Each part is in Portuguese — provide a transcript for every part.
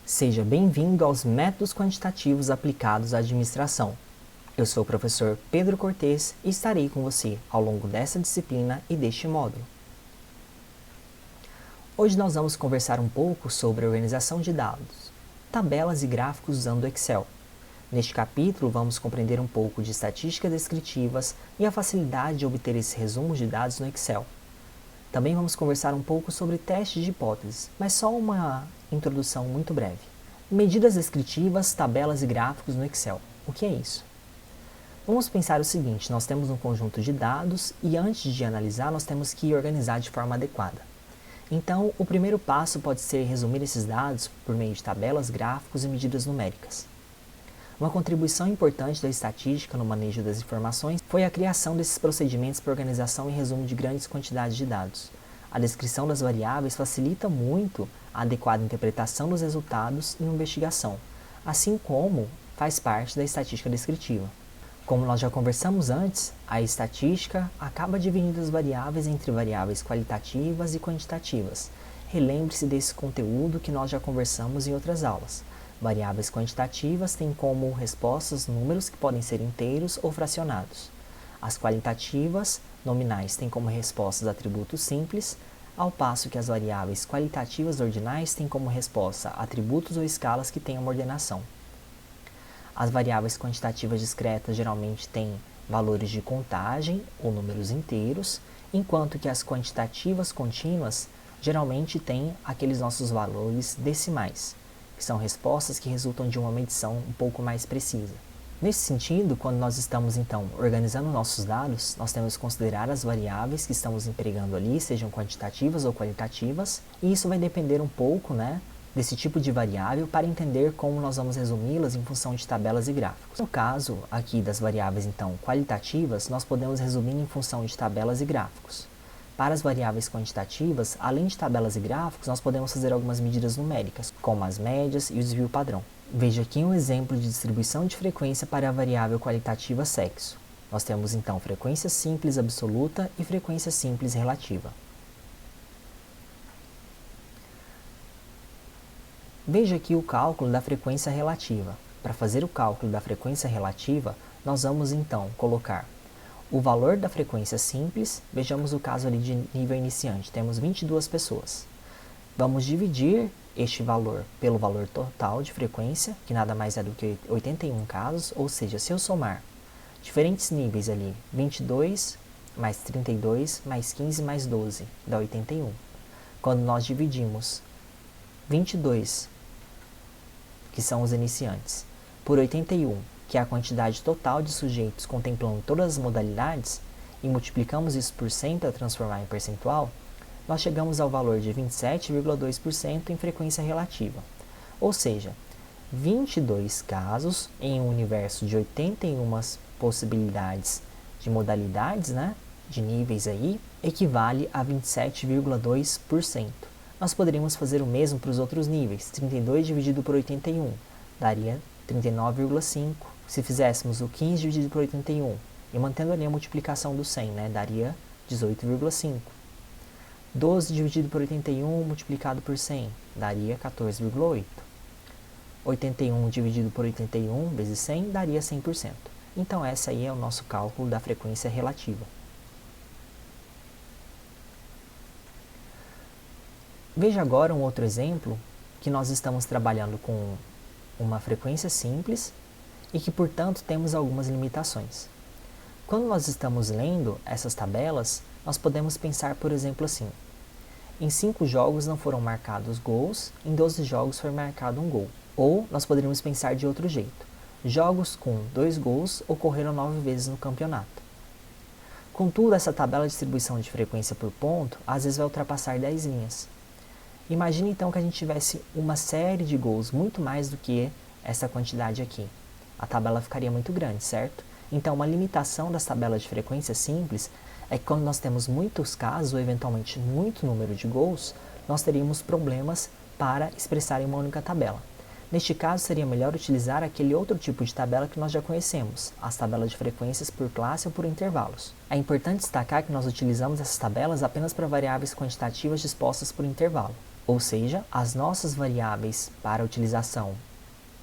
Seja bem-vindo aos métodos quantitativos aplicados à administração. Eu sou o professor Pedro Cortes e estarei com você ao longo dessa disciplina e deste módulo. Hoje nós vamos conversar um pouco sobre a organização de dados, tabelas e gráficos usando o Excel. Neste capítulo vamos compreender um pouco de estatísticas descritivas e a facilidade de obter esses resumos de dados no Excel. Também vamos conversar um pouco sobre testes de hipóteses, mas só uma introdução muito breve. Medidas descritivas, tabelas e gráficos no Excel. O que é isso? Vamos pensar o seguinte, nós temos um conjunto de dados e antes de analisar nós temos que organizar de forma adequada. Então, o primeiro passo pode ser resumir esses dados por meio de tabelas, gráficos e medidas numéricas. Uma contribuição importante da estatística no manejo das informações foi a criação desses procedimentos para organização e resumo de grandes quantidades de dados. A descrição das variáveis facilita muito a adequada interpretação dos resultados e investigação, assim como faz parte da estatística descritiva. Como nós já conversamos antes, a estatística acaba dividindo as variáveis entre variáveis qualitativas e quantitativas. Relembre-se desse conteúdo que nós já conversamos em outras aulas. Variáveis quantitativas têm como respostas números que podem ser inteiros ou fracionados. As qualitativas, nominais, têm como respostas atributos simples, ao passo que as variáveis qualitativas ordinais têm como resposta atributos ou escalas que tenham uma ordenação. As variáveis quantitativas discretas geralmente têm valores de contagem ou números inteiros, enquanto que as quantitativas contínuas geralmente têm aqueles nossos valores decimais, que são respostas que resultam de uma medição um pouco mais precisa. Nesse sentido, quando nós estamos então organizando nossos dados, nós temos que considerar as variáveis que estamos empregando ali, sejam quantitativas ou qualitativas, e isso vai depender um pouco, desse tipo de variável para entender como nós vamos resumi-las em função de tabelas e gráficos. No caso aqui das variáveis então qualitativas, nós podemos resumir em função de tabelas e gráficos. Para as variáveis quantitativas, além de tabelas e gráficos, nós podemos fazer algumas medidas numéricas, como as médias e o desvio padrão. Veja aqui um exemplo de distribuição de frequência para a variável qualitativa sexo. Nós temos então frequência simples absoluta e frequência simples relativa. Veja aqui o cálculo da frequência relativa. Para fazer o cálculo da frequência relativa, nós vamos então colocar o valor da frequência simples, vejamos o caso ali de nível iniciante, temos 22 pessoas. Vamos dividir este valor pelo valor total de frequência, que nada mais é do que 81 casos, ou seja, se eu somar diferentes níveis ali, 22 mais 32 mais 15 mais 12, dá 81. Quando nós dividimos 22, que são os iniciantes, por 81, que é a quantidade total de sujeitos contemplando todas as modalidades, e multiplicamos isso por 100 para transformar em percentual, nós chegamos ao valor de 27,2% em frequência relativa. Ou seja, 22 casos em um universo de 81 possibilidades de modalidades, de níveis aí, equivale a 27,2%. Nós poderíamos fazer o mesmo para os outros níveis. 32 dividido por 81 daria 39,5. Se fizéssemos o 15 dividido por 81 e mantendo ali a multiplicação do 100, daria 18,5. 12 dividido por 81 multiplicado por 100 daria 14,8. 81 dividido por 81 vezes 100 daria 100%. Então essa aí é o nosso cálculo da frequência relativa. Veja agora um outro exemplo que nós estamos trabalhando com uma frequência simples e que, portanto, temos algumas limitações. Quando nós estamos lendo essas tabelas, nós podemos pensar, por exemplo, assim: em 5 jogos não foram marcados gols, em 12 jogos foi marcado um gol. Ou nós poderíamos pensar de outro jeito: jogos com 2 gols ocorreram 9 vezes no campeonato. Contudo, essa tabela de distribuição de frequência por ponto às vezes vai ultrapassar 10 linhas. Imagine então que a gente tivesse uma série de gols, muito mais do que essa quantidade aqui. A tabela ficaria muito grande, certo? Então, uma limitação das tabelas de frequência simples é que quando nós temos muitos casos, ou eventualmente muito número de gols, nós teríamos problemas para expressar em uma única tabela. Neste caso, seria melhor utilizar aquele outro tipo de tabela que nós já conhecemos, as tabelas de frequências por classe ou por intervalos. É importante destacar que nós utilizamos essas tabelas apenas para variáveis quantitativas dispostas por intervalo. ou seja, as nossas variáveis para utilização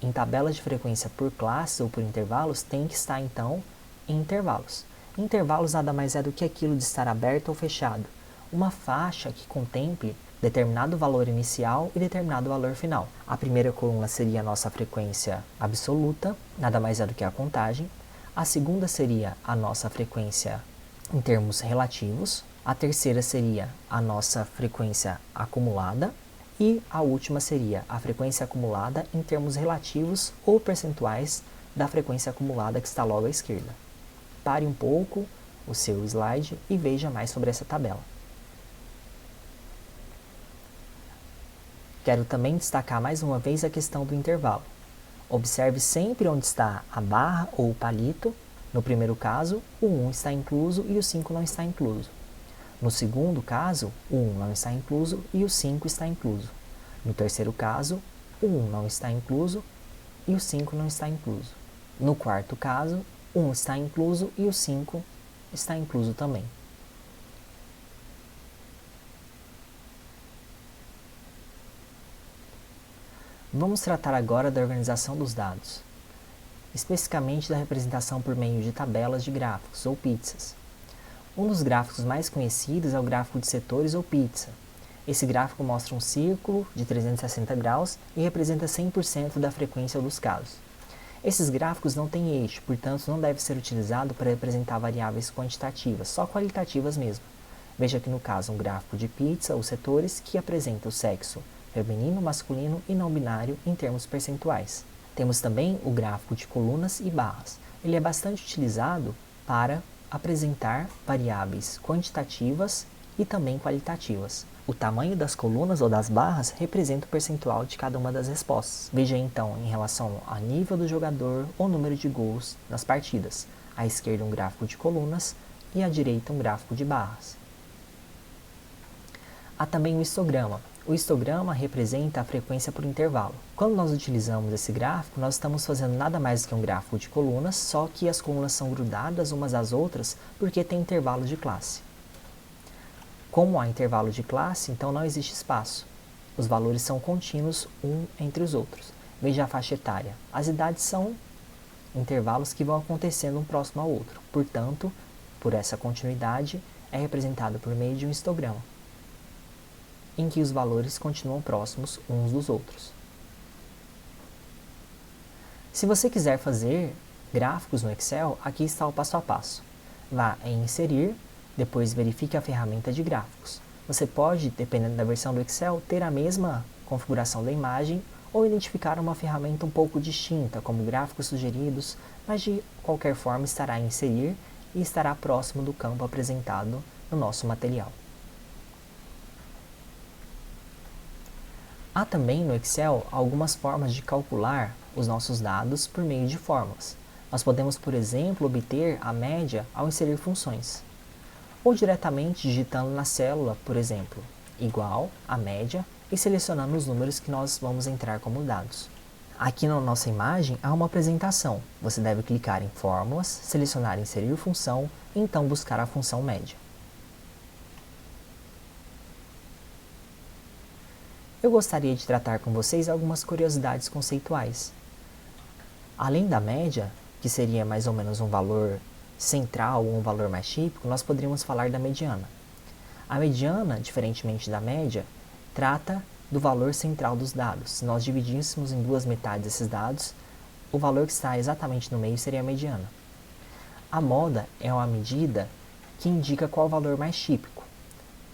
em tabelas de frequência por classes ou por intervalos têm que estar então em intervalos. Intervalos nada mais é do que aquilo de estar aberto ou fechado, uma faixa que contemple determinado valor inicial e determinado valor final. A primeira coluna seria a nossa frequência absoluta, nada mais é do que a contagem. A segunda seria a nossa frequência em termos relativos. A terceira seria a nossa frequência acumulada. E a última seria a frequência acumulada em termos relativos ou percentuais da frequência acumulada que está logo à esquerda. Pare um pouco o seu slide e veja mais sobre essa tabela. Quero também destacar mais uma vez a questão do intervalo. Observe sempre onde está a barra ou o palito. No primeiro caso, o 1 está incluso e o 5 não está incluso. No segundo caso, o 1 não está incluso e o 5 está incluso. No terceiro caso, o 1 não está incluso e o 5 não está incluso. No quarto caso, o 1 está incluso e o 5 está incluso também. Vamos tratar agora da organização dos dados, especificamente da representação por meio de tabelas de gráficos ou pizzas. Um dos gráficos mais conhecidos é o gráfico de setores ou pizza. Esse gráfico mostra um círculo de 360 graus e representa 100% da frequência dos casos. Esses gráficos não têm eixo, portanto não deve ser utilizado para representar variáveis quantitativas, só qualitativas mesmo. Veja aqui no caso um gráfico de pizza ou setores que apresenta o sexo feminino, masculino e não binário em termos percentuais. Temos também o gráfico de colunas e barras. Ele é bastante utilizado para apresentar variáveis quantitativas e também qualitativas. O tamanho das colunas ou das barras representa o percentual de cada uma das respostas. Veja então em relação ao nível do jogador ou número de gols nas partidas. À esquerda um gráfico de colunas e à direita um gráfico de barras. Há também o histograma. O histograma representa a frequência por intervalo. Quando nós utilizamos esse gráfico, nós estamos fazendo nada mais do que um gráfico de colunas, só que as colunas são grudadas umas às outras porque tem intervalo de classe. Como há intervalo de classe, então não existe espaço. Os valores são contínuos um entre os outros. Veja a faixa etária. As idades são intervalos que vão acontecendo um próximo ao outro. Portanto, por essa continuidade, é representado por meio de um histograma, em que os valores continuam próximos uns dos outros. Se você quiser fazer gráficos no Excel, aqui está o passo a passo. Vá em Inserir, depois verifique a ferramenta de gráficos. Você pode, dependendo da versão do Excel, ter a mesma configuração da imagem ou identificar uma ferramenta um pouco distinta, como gráficos sugeridos, mas de qualquer forma estará em Inserir e estará próximo do campo apresentado no nosso material. Há também no Excel algumas formas de calcular os nossos dados por meio de fórmulas. Nós podemos, por exemplo, obter a média ao inserir funções. Ou diretamente digitando na célula, por exemplo, igual a média e selecionando os números que nós vamos entrar como dados. Aqui na nossa imagem há uma apresentação. Você deve clicar em Fórmulas, selecionar Inserir função e então buscar a função média. Eu gostaria de tratar com vocês algumas curiosidades conceituais. Além da média, que seria mais ou menos um valor central ou um valor mais típico, nós poderíamos falar da mediana. A mediana, diferentemente da média, trata do valor central dos dados. Se nós dividíssemos em duas metades esses dados, o valor que está exatamente no meio seria a mediana. A moda é uma medida que indica qual o valor mais típico.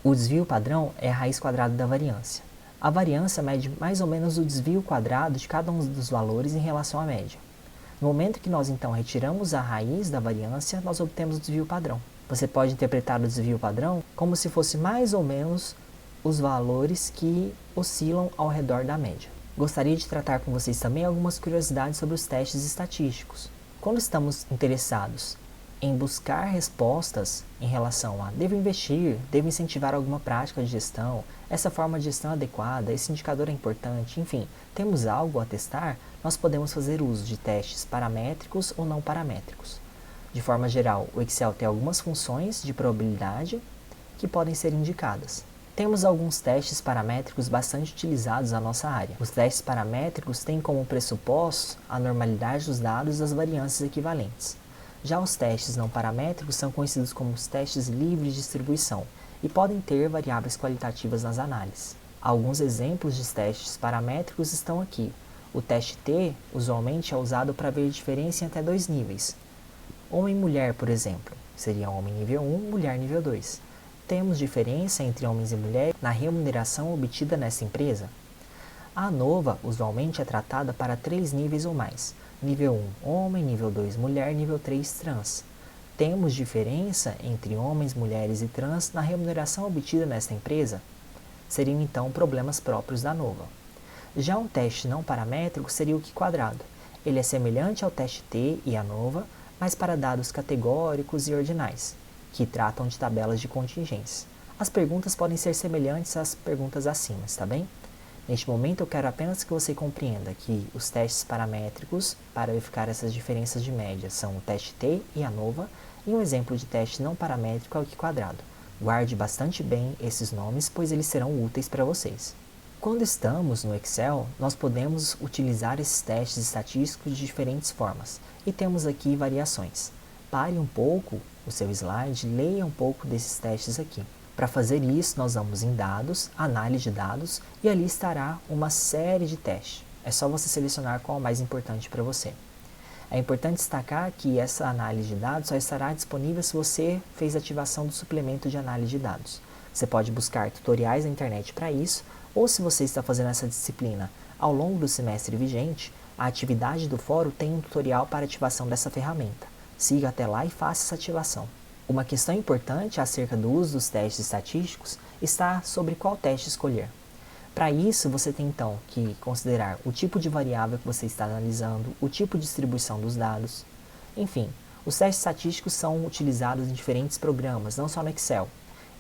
O desvio padrão é a raiz quadrada da variância. A variância mede mais ou menos o desvio quadrado de cada um dos valores em relação à média. No momento que nós então retiramos a raiz da variância, nós obtemos o desvio padrão. Você pode interpretar o desvio padrão como se fosse mais ou menos os valores que oscilam ao redor da média. Gostaria de tratar com vocês também algumas curiosidades sobre os testes estatísticos. Quando estamos interessados em buscar respostas em relação a devo investir, devo incentivar alguma prática de gestão, essa forma de gestão é adequada, esse indicador é importante, enfim, temos algo a testar, nós podemos fazer uso de testes paramétricos ou não paramétricos. De forma geral, o Excel tem algumas funções de probabilidade que podem ser indicadas. Temos alguns testes paramétricos bastante utilizados na nossa área. Os testes paramétricos têm como pressuposto a normalidade dos dados e as variâncias equivalentes. Já os testes não paramétricos são conhecidos como os testes livres de distribuição e podem ter variáveis qualitativas nas análises. Alguns exemplos de testes paramétricos estão aqui. O teste T usualmente é usado para ver diferença em até 2 níveis. Homem e mulher, por exemplo, seria homem nível 1, mulher nível 2. Temos diferença entre homens e mulheres na remuneração obtida nessa empresa? A ANOVA usualmente é tratada para 3 níveis ou mais. Nível 1, homem, nível 2, mulher, nível 3, trans. Temos diferença entre homens, mulheres e trans na remuneração obtida nesta empresa? Seriam então problemas próprios da ANOVA. Já um teste não paramétrico seria o Q-quadrado. Ele é semelhante ao teste T e ANOVA, mas para dados categóricos e ordinais, que tratam de tabelas de contingência. As perguntas podem ser semelhantes às perguntas acima, está bem? Neste momento eu quero apenas que você compreenda que os testes paramétricos para verificar essas diferenças de média são o teste T e ANOVA, e um exemplo de teste não paramétrico é o Q-quadrado. Guarde bastante bem esses nomes, pois eles serão úteis para vocês. Quando estamos no Excel, nós podemos utilizar esses testes estatísticos de diferentes formas, e temos aqui variações. Pare um pouco o seu slide e leia um pouco desses testes aqui. Para fazer isso, nós vamos em Dados, Análise de Dados, e ali estará uma série de testes. É só você selecionar qual é o mais importante para você. É importante destacar que essa análise de dados só estará disponível se você fez ativação do suplemento de análise de dados. Você pode buscar tutoriais na internet para isso, ou se você está fazendo essa disciplina ao longo do semestre vigente, a atividade do fórum tem um tutorial para ativação dessa ferramenta. Siga até lá e faça essa ativação. Uma questão importante acerca do uso dos testes estatísticos está sobre qual teste escolher. Para isso, você tem então que considerar o tipo de variável que você está analisando, o tipo de distribuição dos dados. Enfim, os testes estatísticos são utilizados em diferentes programas, não só no Excel.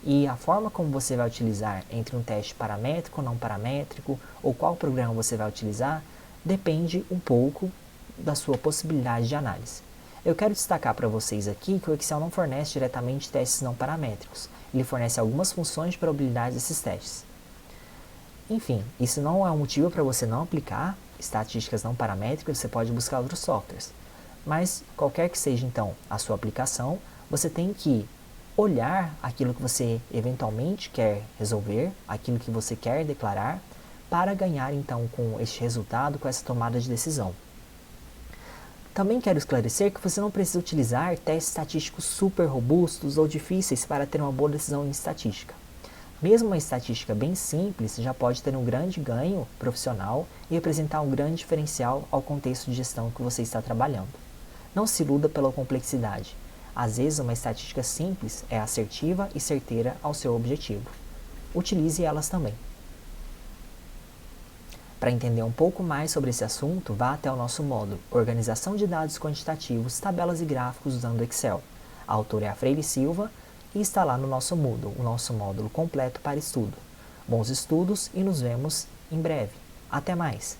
E a forma como você vai utilizar entre um teste paramétrico ou não paramétrico, ou qual programa você vai utilizar, depende um pouco da sua possibilidade de análise. Eu quero destacar para vocês aqui que o Excel não fornece diretamente testes não paramétricos. Ele fornece algumas funções de probabilidade desses testes. Enfim, isso não é um motivo para você não aplicar estatísticas não paramétricas, você pode buscar outros softwares. Mas, qualquer que seja então a sua aplicação, você tem que olhar aquilo que você eventualmente quer resolver, aquilo que você quer declarar, para ganhar então com este resultado, com essa tomada de decisão. Também quero esclarecer que você não precisa utilizar testes estatísticos super robustos ou difíceis para ter uma boa decisão em estatística. Mesmo uma estatística bem simples já pode ter um grande ganho profissional e representar um grande diferencial ao contexto de gestão que você está trabalhando. Não se iluda pela complexidade. Às vezes uma estatística simples é assertiva e certeira ao seu objetivo. Utilize elas também. Para entender um pouco mais sobre esse assunto, vá até o nosso módulo Organização de Dados Quantitativos, Tabelas e Gráficos usando Excel. A autora é a Freire Silva e está lá no nosso Moodle, o nosso módulo completo para estudo. Bons estudos e nos vemos em breve. Até mais!